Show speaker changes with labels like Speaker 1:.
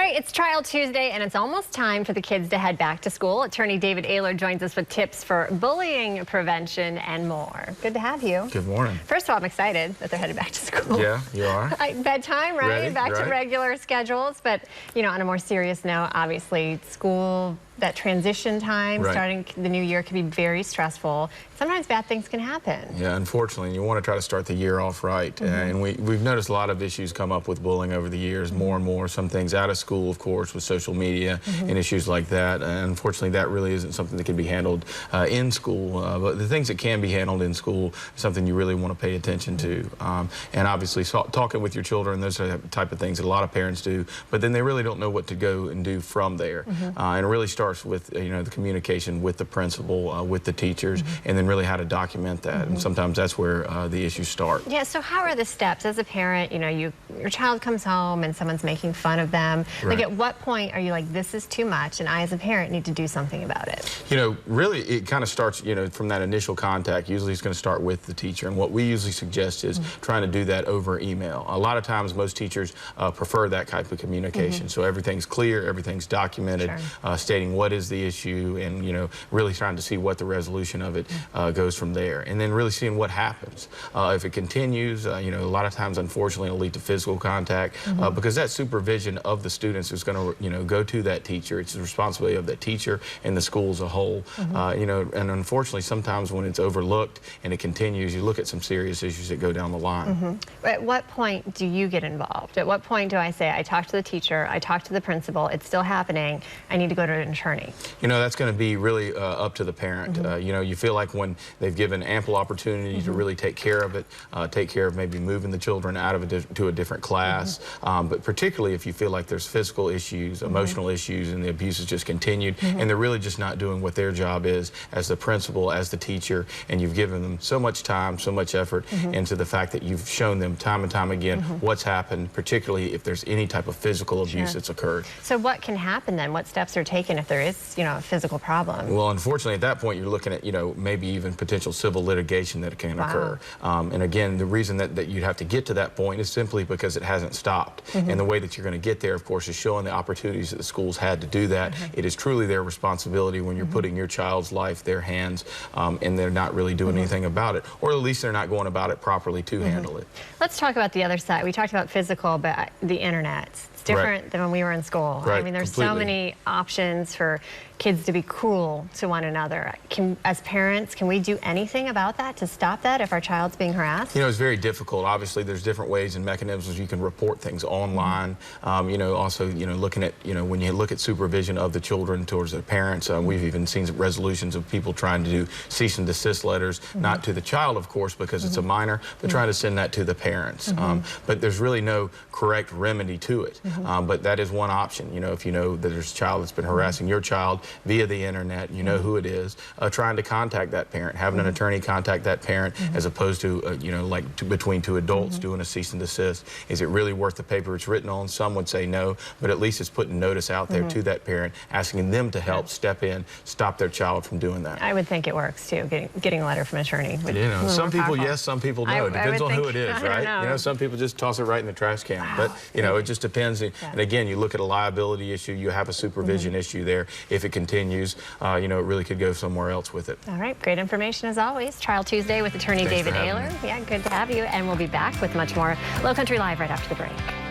Speaker 1: right, it's Trial Tuesday, and it's almost time for the kids to head back to school. Attorney David Ayler joins us with tips for bullying prevention and more. Good to have you.
Speaker 2: Good morning.
Speaker 1: First of all, I'm excited that they're headed back to school.
Speaker 2: Yeah, you are.
Speaker 1: Bedtime, right?
Speaker 2: Ready,
Speaker 1: back to regular schedules. But, you know, on a more serious note, obviously, school, that transition time, starting the new year, can be very stressful. Sometimes bad things can happen.
Speaker 2: Yeah, unfortunately, you want to try to start the year off right. And we've noticed a lot of issues come up with bullying over the years, more and more. Some things out of school, of course, with social media and issues like that. And unfortunately, that really isn't something that can be handled in school. But the things that can be handled in school is something you really want to pay attention to. And obviously, talking with your children, those are the type of things that a lot of parents do. But then they really don't know what to go and do from there. And it really starts with the communication with the principal, with the teachers, and then really how to document that. And sometimes that's where the issues start.
Speaker 1: Yeah, so how are the steps as a parent? You know, your child comes home and someone's making fun of them. Like, at what point are you like, this is too much, and I as a parent need to do something about it? You
Speaker 2: know, really it kind of starts, from that initial contact. Usually it's going to start with the teacher, and what we usually suggest is trying to do that over email. A lot of times most teachers prefer that type of communication. So everything's clear, everything's documented, stating what is the issue, and really trying to see what the resolution of it goes from there, and then really seeing what happens. If it continues, a lot of times unfortunately it'll lead to physical contact, because that supervision of the students is going to go to that teacher. It's the responsibility of that teacher and the school as a whole. And unfortunately sometimes when it's overlooked and it continues, you look at some serious issues that go down the line.
Speaker 1: At what point do you get involved? At what point do I say, I talked to the teacher, I talked to the principal, it's still happening, I need to go to an attorney?
Speaker 2: That's going to be really up to the parent. You feel like when they've given ample opportunity to really take care of it, take care of maybe moving the children out of to a different class, but particularly if you feel like there's physical issues, emotional issues, and the abuse has just continued, and they're really just not doing what their job is as the principal, as the teacher, and you've given them so much time, so much effort into the fact that you've shown them time and time again what's happened, particularly if there's any type of physical abuse that's occurred.
Speaker 1: So what can happen then? What steps are taken if there is, a physical problem?
Speaker 2: Well, unfortunately, at that point, you're looking at, maybe even potential civil litigation that can occur. And again, the reason that you'd have to get to that point is simply because it hasn't stopped. And the way that you're going to get there, of course, is showing the opportunities that the schools had to do that. It is truly their responsibility when you're putting your child's life, their hands, and they're not really doing anything about it, or at least they're not going about it properly to handle it.
Speaker 1: Let's talk about the other side. We talked about physical, but the internet. It's different than when we were in school. I mean, there's so many options for kids to be cruel to one another. As parents, can we do anything about that to stop that if our child's being harassed?
Speaker 2: It's very difficult. Obviously, there's different ways and mechanisms you can report things online. Also, looking at, when you look at supervision of the children towards their parents, we've even seen resolutions of people trying to do cease and desist letters, not to the child, of course, because it's a minor, but trying to send that to the parents. But there's really no correct remedy to it. But that is one option. If you know that there's a child that's been harassing your child via the internet, you know who it is, trying to contact that parent, having an attorney contact that parent, as opposed to, between two adults doing a cease and desist. Is it really worth the paper it's written on? Some would say no, but at least it's putting notice out there to that parent, asking them to help step in, stop their child from doing that.
Speaker 1: I would think it works too, getting a letter from an attorney.
Speaker 2: Some people yes, some people no. It depends on who it is, right? Some people just toss it right in the trash can. But, it just depends. And again, you look at a liability issue, you have a supervision issue there. If it continues, it really could go somewhere else with it.
Speaker 1: All right, great information as always. Trial Tuesday with attorney David Ayler. Yeah, good to have you. And we'll be back with much more Low Country Live right after the break.